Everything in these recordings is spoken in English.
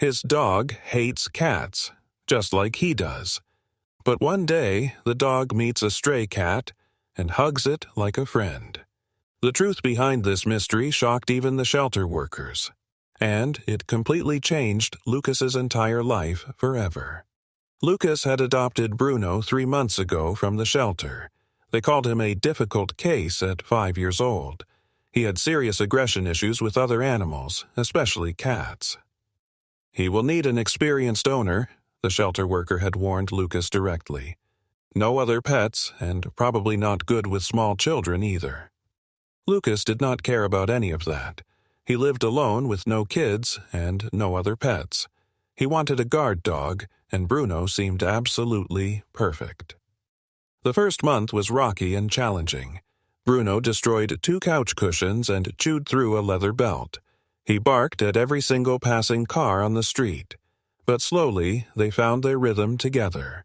His dog hates cats, just like he does. But one day, the dog meets a stray cat and hugs it like a friend. The truth behind this mystery shocked even the shelter workers, and it completely changed Lucas's entire life forever. Lucas had adopted Bruno 3 months ago from the shelter. They called him a difficult case at 5 years old. He had serious aggression issues with other animals, especially cats. He will need an experienced owner, the shelter worker had warned Lucas directly. No other pets, and probably not good with small children either. Lucas did not care about any of that. He lived alone with no kids and no other pets. He wanted a guard dog, and Bruno seemed absolutely perfect. The first month was rocky and challenging. Bruno destroyed 2 couch cushions and chewed through a leather belt. He barked at every single passing car on the street. But slowly, they found their rhythm together.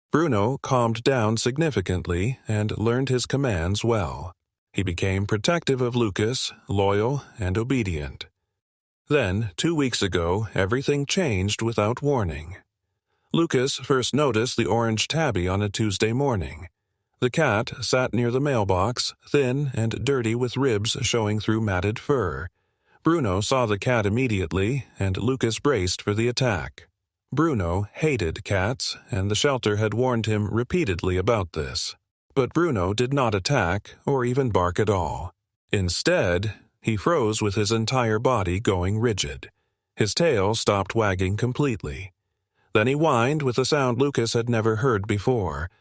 Bruno calmed down significantly and learned his commands well. He became protective of Lucas, loyal and obedient. Then, 2 weeks ago, everything changed without warning. Lucas first noticed the orange tabby on a Tuesday morning. The cat sat near the mailbox, thin and dirty with ribs showing through matted fur. Bruno saw the cat immediately, and Lucas braced for the attack. Bruno hated cats, and the shelter had warned him repeatedly about this. But Bruno did not attack or even bark at all. Instead, he froze with his entire body going rigid. His tail stopped wagging completely. Then he whined with a sound Lucas had never heard before.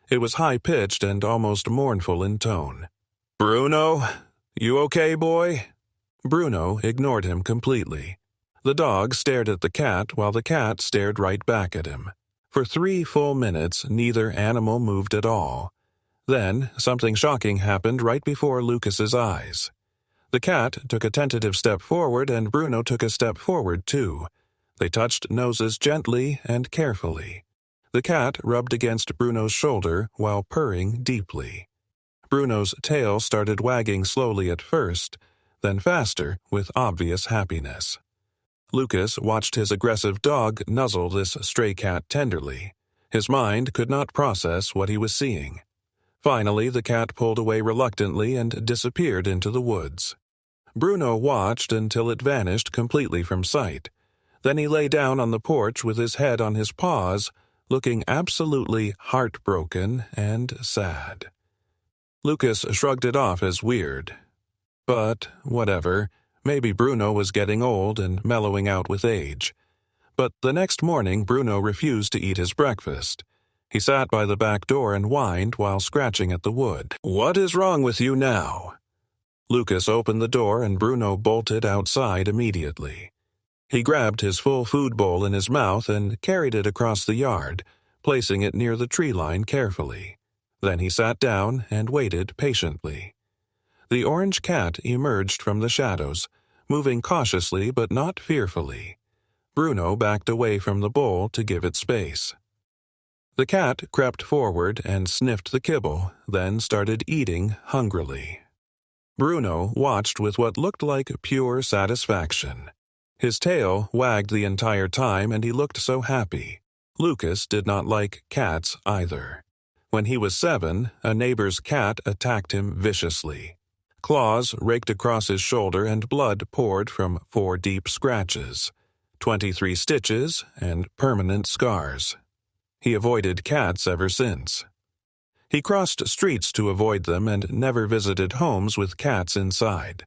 It was high-pitched and almost mournful in tone. "Bruno, you okay, boy?" Bruno ignored him completely. The dog stared at the cat while the cat stared right back at him. For 3 full minutes, neither animal moved at all. Then, something shocking happened right before Lucas's eyes. The cat took a tentative step forward and Bruno took a step forward too. They touched noses gently and carefully. The cat rubbed against Bruno's shoulder while purring deeply. Bruno's tail started wagging slowly at first, then faster with obvious happiness. Lucas watched his aggressive dog nuzzle this stray cat tenderly. His mind could not process what he was seeing. Finally, the cat pulled away reluctantly and disappeared into the woods. Bruno watched until it vanished completely from sight. Then he lay down on the porch with his head on his paws, looking absolutely heartbroken and sad. Lucas shrugged it off as weird. But, whatever, maybe Bruno was getting old and mellowing out with age. But the next morning Bruno refused to eat his breakfast. He sat by the back door and whined while scratching at the wood. "What is wrong with you now?" Lucas opened the door and Bruno bolted outside immediately. He grabbed his full food bowl in his mouth and carried it across the yard, placing it near the tree line carefully. Then he sat down and waited patiently. The orange cat emerged from the shadows, moving cautiously but not fearfully. Bruno backed away from the bowl to give it space. The cat crept forward and sniffed the kibble, then started eating hungrily. Bruno watched with what looked like pure satisfaction. His tail wagged the entire time and he looked so happy. Lucas did not like cats either. When he was 7, a neighbor's cat attacked him viciously. Claws raked across his shoulder and blood poured from 4 deep scratches, 23 stitches, and permanent scars. He avoided cats ever since. He crossed streets to avoid them and never visited homes with cats inside.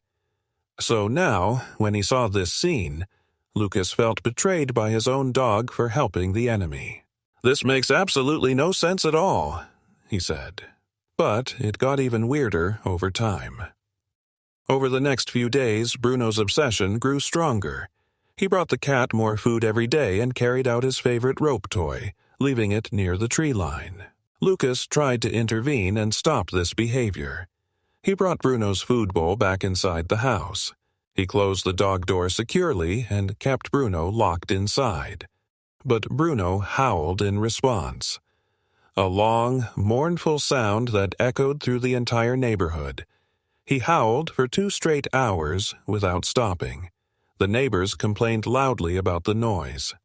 So now, when he saw this scene, Lucas felt betrayed by his own dog for helping the enemy. "This makes absolutely no sense at all," he said. But it got even weirder over time. Over the next few days, Bruno's obsession grew stronger. He brought the cat more food every day and carried out his favorite rope toy, leaving it near the tree line. Lucas tried to intervene and stop this behavior. He brought Bruno's food bowl back inside the house. He closed the dog door securely and kept Bruno locked inside. But Bruno howled in response. A long, mournful sound that echoed through the entire neighborhood. He howled for 2 straight hours without stopping. The neighbors complained loudly about the noise.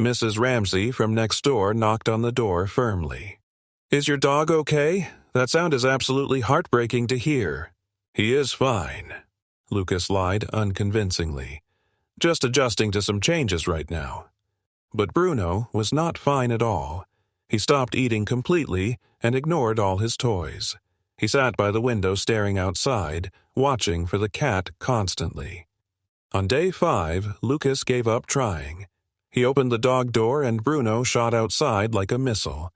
Mrs. Ramsey from next door knocked on the door firmly. "Is your dog okay? That sound is absolutely heartbreaking to hear." "He is fine," Lucas lied unconvincingly. "Just adjusting to some changes right now." But Bruno was not fine at all. He stopped eating completely and ignored all his toys. He sat by the window staring outside, watching for the cat constantly. On day 5, Lucas gave up trying. He opened the dog door and Bruno shot outside like a missile.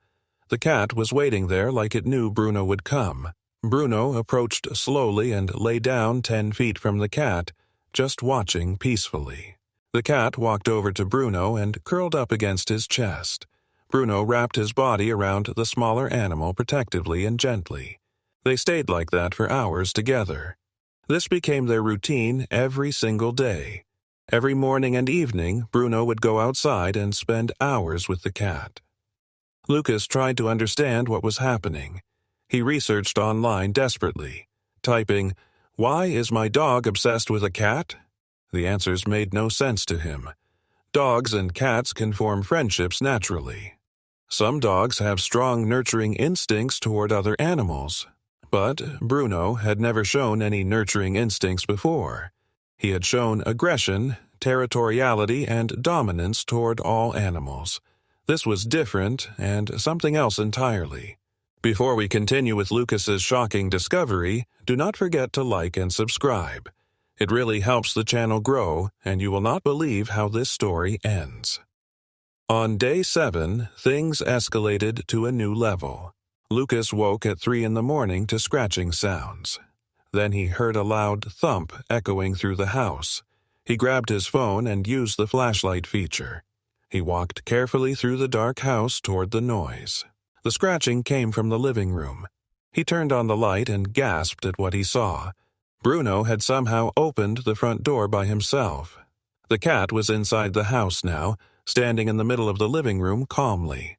The cat was waiting there like it knew Bruno would come. Bruno approached slowly and lay down 10 feet from the cat, just watching peacefully. The cat walked over to Bruno and curled up against his chest. Bruno wrapped his body around the smaller animal protectively and gently. They stayed like that for hours together. This became their routine every single day. Every morning and evening, Bruno would go outside and spend hours with the cat. Lucas tried to understand what was happening. He researched online desperately, typing, "Why is my dog obsessed with a cat?" The answers made no sense to him. Dogs and cats can form friendships naturally. Some dogs have strong nurturing instincts toward other animals. But Bruno had never shown any nurturing instincts before. He had shown aggression, territoriality, and dominance toward all animals. This was different and something else entirely. Before we continue with Lucas's shocking discovery, do not forget to like and subscribe. It really helps the channel grow, and you will not believe how this story ends. On day 7, things escalated to a new level. Lucas woke at 3 in the morning to scratching sounds. Then he heard a loud thump echoing through the house. He grabbed his phone and used the flashlight feature. He walked carefully through the dark house toward the noise. The scratching came from the living room. He turned on the light and gasped at what he saw. Bruno had somehow opened the front door by himself. The cat was inside the house now, standing in the middle of the living room calmly.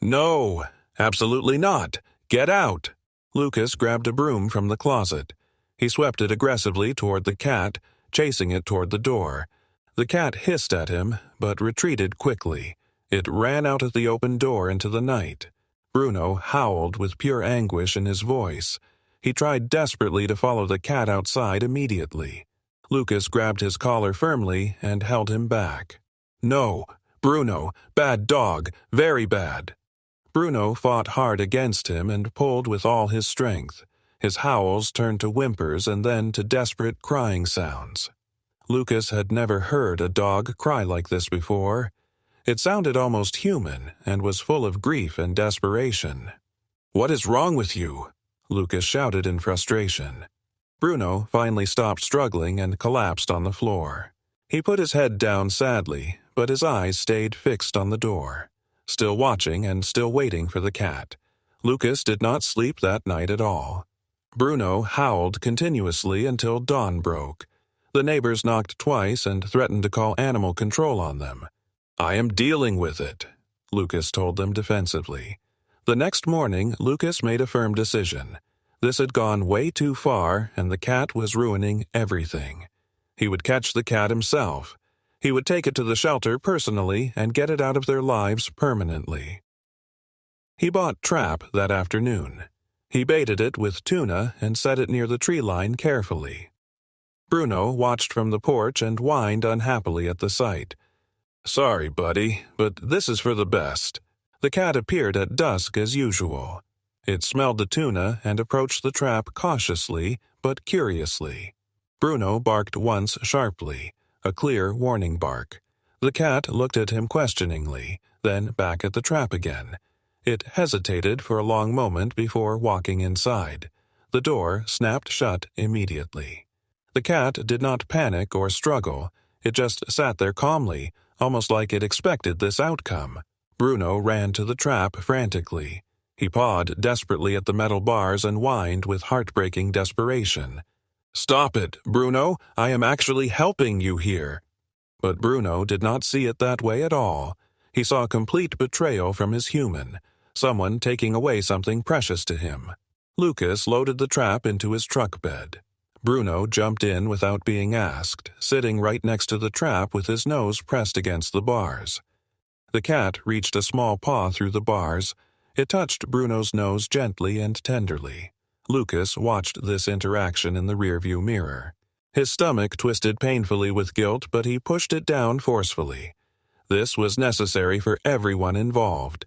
"No! Absolutely not! Get out!" Lucas grabbed a broom from the closet. He swept it aggressively toward the cat, chasing it toward the door. The cat hissed at him, but retreated quickly. It ran out of the open door into the night. Bruno howled with pure anguish in his voice. He tried desperately to follow the cat outside immediately. Lucas grabbed his collar firmly and held him back. "No, Bruno, bad dog, very bad." Bruno fought hard against him and pulled with all his strength. His howls turned to whimpers and then to desperate crying sounds. Lucas had never heard a dog cry like this before. It sounded almost human and was full of grief and desperation. "What is wrong with you?" Lucas shouted in frustration. Bruno finally stopped struggling and collapsed on the floor. He put his head down sadly, but his eyes stayed fixed on the door. Still watching and still waiting for the cat. Lucas did not sleep that night at all. Bruno howled continuously until dawn broke. The neighbors knocked twice and threatened to call animal control on them. "I am dealing with it," Lucas told them defensively. The next morning, Lucas made a firm decision. This had gone way too far, and the cat was ruining everything. He would catch the cat himself. He would take it to the shelter personally and get it out of their lives permanently. He bought Trap that afternoon. He baited it with tuna and set it near the tree line carefully. Bruno watched from the porch and whined unhappily at the sight. "Sorry, buddy, but this is for the best." The cat appeared at dusk as usual. It smelled the tuna and approached the trap cautiously but curiously. Bruno barked once sharply, a clear warning bark. The cat looked at him questioningly, then back at the trap again. It hesitated for a long moment before walking inside. The door snapped shut immediately. The cat did not panic or struggle. It just sat there calmly, almost like it expected this outcome. Bruno ran to the trap frantically. He pawed desperately at the metal bars and whined with heartbreaking desperation. "Stop it, Bruno! I am actually helping you here!" But Bruno did not see it that way at all. He saw complete betrayal from his human, someone taking away something precious to him. Lucas loaded the trap into his truck bed. Bruno jumped in without being asked, sitting right next to the trap with his nose pressed against the bars. The cat reached a small paw through the bars. It touched Bruno's nose gently and tenderly. Lucas watched this interaction in the rearview mirror. His stomach twisted painfully with guilt, but he pushed it down forcefully. This was necessary for everyone involved.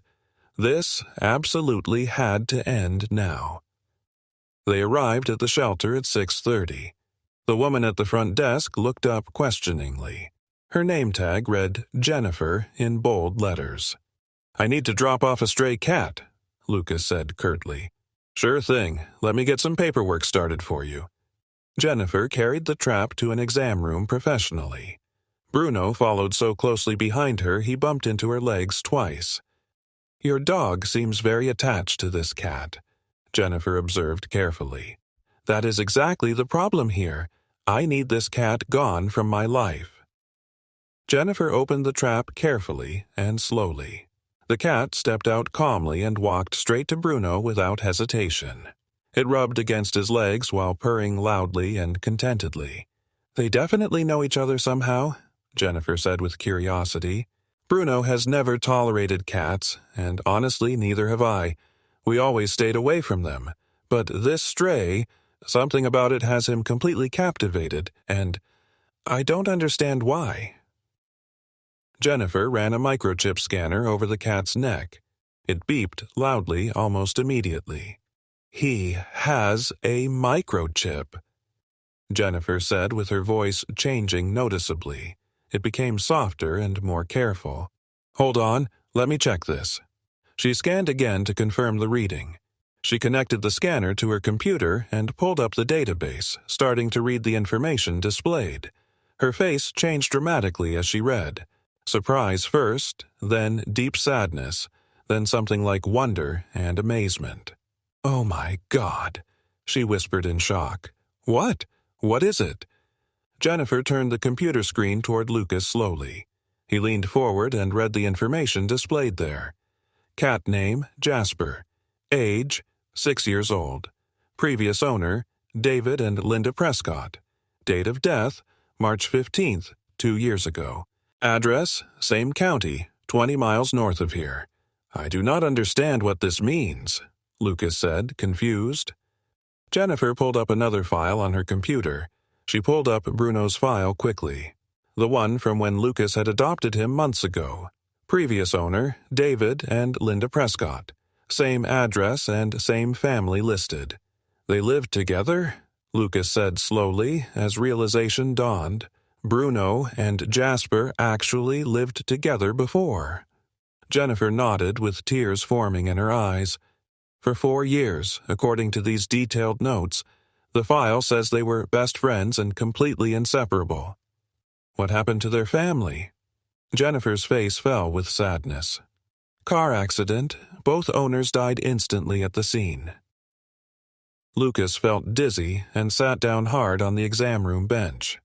This absolutely had to end now. They arrived at the shelter at 6:30. The woman at the front desk looked up questioningly. Her name tag read Jennifer in bold letters. "I need to drop off a stray cat," Lucas said curtly. "Sure thing. Let me get some paperwork started for you." Jennifer carried the trap to an exam room professionally. Bruno followed so closely behind her he bumped into her legs twice. "Your dog seems very attached to this cat," Jennifer observed carefully. "That is exactly the problem here. I need this cat gone from my life." Jennifer opened the trap carefully and slowly. The cat stepped out calmly and walked straight to Bruno without hesitation. It rubbed against his legs while purring loudly and contentedly. "They definitely know each other somehow," Jennifer said with curiosity. "Bruno has never tolerated cats, and honestly, neither have I. We always stayed away from them. But this stray, something about it has him completely captivated, and I don't understand why." Jennifer ran a microchip scanner over the cat's neck. It beeped loudly almost immediately. "He has a microchip," Jennifer said with her voice changing noticeably. It became softer and more careful. "Hold on, let me check this." She scanned again to confirm the reading. She connected the scanner to her computer and pulled up the database, starting to read the information displayed. Her face changed dramatically as she read. Surprise first, then deep sadness, then something like wonder and amazement. "Oh my God," she whispered in shock. "What? What is it?" Jennifer turned the computer screen toward Lucas slowly. He leaned forward and read the information displayed there. Cat name, Jasper. Age, 6 years old. Previous owner, David and Linda Prescott. Date of death, March 15th, 2 years ago. Address, same county, 20 miles north of here. "I do not understand what this means," Lucas said, confused. Jennifer pulled up another file on her computer. She pulled up Bruno's file quickly. The one from when Lucas had adopted him months ago. Previous owner, David and Linda Prescott. Same address and same family listed. "They lived together?" Lucas said slowly as realization dawned. Bruno and Jasper actually lived together before. Jennifer nodded with tears forming in her eyes. For 4 years, according to these detailed notes, the file says they were best friends and completely inseparable. What happened to their family? Jennifer's face fell with sadness. Car accident. Both owners died instantly at the scene. Lucas felt dizzy and sat down hard on the exam room bench.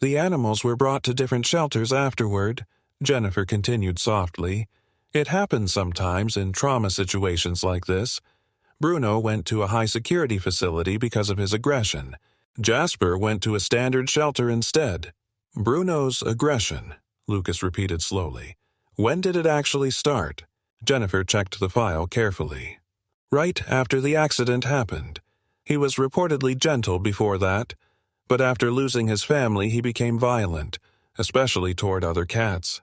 "The animals were brought to different shelters afterward," Jennifer continued softly. "It happens sometimes in trauma situations like this. Bruno went to a high-security facility because of his aggression. Jasper went to a standard shelter instead." "Bruno's aggression," Lucas repeated slowly. "When did it actually start?" Jennifer checked the file carefully. "Right after the accident happened. He was reportedly gentle before that, but after losing his family he became violent, especially toward other cats.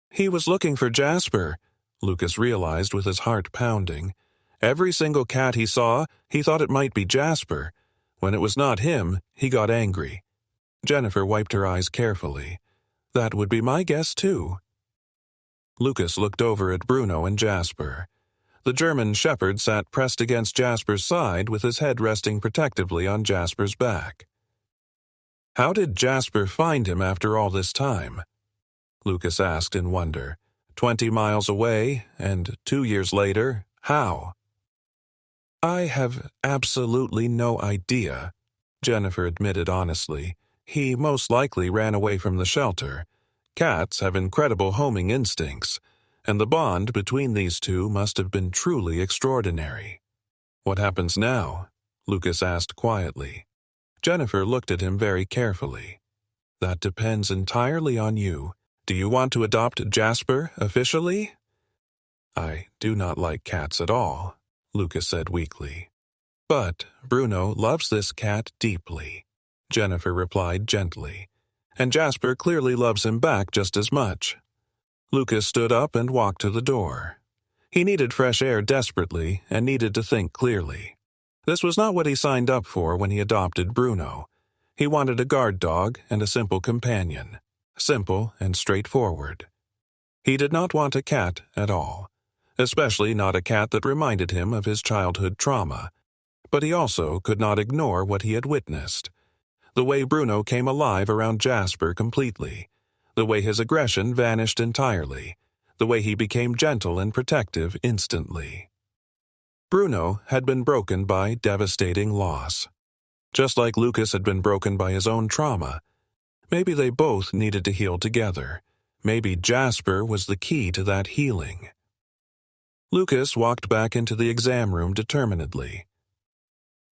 He was looking for Jasper," Lucas realized with his heart pounding. Every single cat he saw, he thought it might be Jasper. When it was not him, he got angry. Jennifer wiped her eyes carefully. "That would be my guess, too." Lucas looked over at Bruno and Jasper. The German shepherd sat pressed against Jasper's side with his head resting protectively on Jasper's back. "How did Jasper find him after all this time?" Lucas asked in wonder. 20 miles away, and 2 years later, how? "I have absolutely no idea," Jennifer admitted honestly. "He most likely ran away from the shelter. Cats have incredible homing instincts, and the bond between these two must have been truly extraordinary." "What happens now?" Lucas asked quietly. Jennifer looked at him very carefully. That depends entirely on you. Do you want to adopt Jasper officially? I do not like cats at all, Lucas said weakly. But Bruno loves this cat deeply, Jennifer replied gently, and Jasper clearly loves him back just as much. Lucas stood up and walked to the door. He needed fresh air desperately and needed to think clearly. This was not what he signed up for when he adopted Bruno. He wanted a guard dog and a simple companion, simple and straightforward. He did not want a cat at all, especially not a cat that reminded him of his childhood trauma. But he also could not ignore what he had witnessed. The way Bruno came alive around Jasper completely, the way his aggression vanished entirely, the way he became gentle and protective instantly. Bruno had been broken by devastating loss. Just like Lucas had been broken by his own trauma. Maybe they both needed to heal together. Maybe Jasper was the key to that healing. Lucas walked back into the exam room determinedly.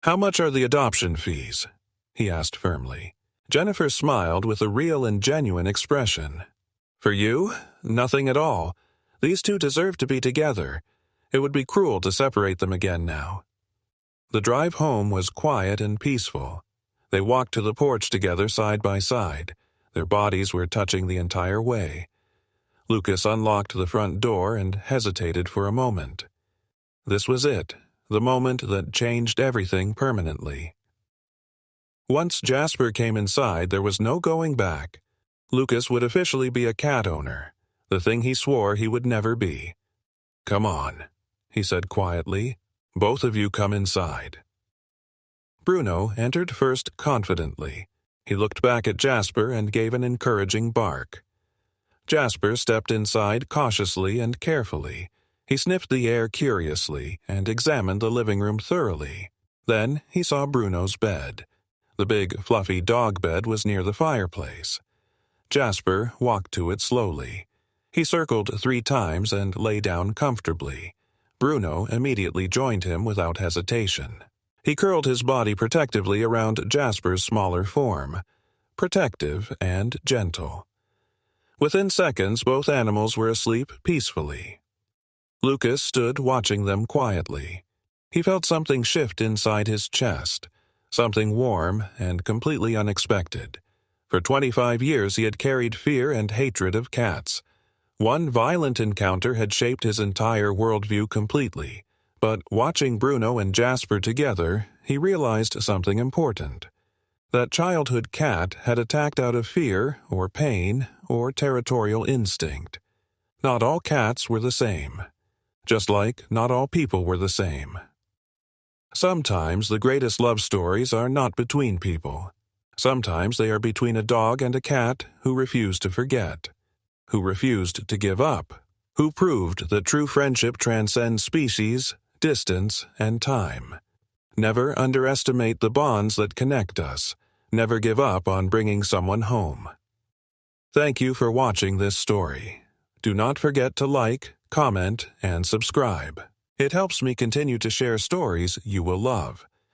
"How much are the adoption fees?" he asked firmly. Jennifer smiled with a real and genuine expression. "For you? Nothing at all. These two deserve to be together. It would be cruel to separate them again now." The drive home was quiet and peaceful. They walked to the porch together side by side. Their bodies were touching the entire way. Lucas unlocked the front door and hesitated for a moment. This was it, the moment that changed everything permanently. Once Jasper came inside, there was no going back. Lucas would officially be a cat owner, the thing he swore he would never be. "Come on," he said quietly. "Both of you come inside." Bruno entered first confidently. He looked back at Jasper and gave an encouraging bark. Jasper stepped inside cautiously and carefully. He sniffed the air curiously and examined the living room thoroughly. Then he saw Bruno's bed. The big, fluffy dog bed was near the fireplace. Jasper walked to it slowly. He circled 3 times and lay down comfortably. Bruno immediately joined him without hesitation. He curled his body protectively around Jasper's smaller form, protective and gentle. Within seconds, both animals were asleep peacefully. Lucas stood watching them quietly. He felt something shift inside his chest, something warm and completely unexpected. For 25 years he had carried fear and hatred of cats. One violent encounter had shaped his entire worldview completely, but watching Bruno and Jasper together, he realized something important. That childhood cat had attacked out of fear or pain or territorial instinct. Not all cats were the same, just like not all people were the same. Sometimes the greatest love stories are not between people. Sometimes they are between a dog and a cat who refused to forget, who refused to give up, who proved that true friendship transcends species, distance, and time. Never underestimate the bonds that connect us. Never give up on bringing someone home. Thank you for watching this story. Do not forget to like, comment, and subscribe. It helps me continue to share stories you will love.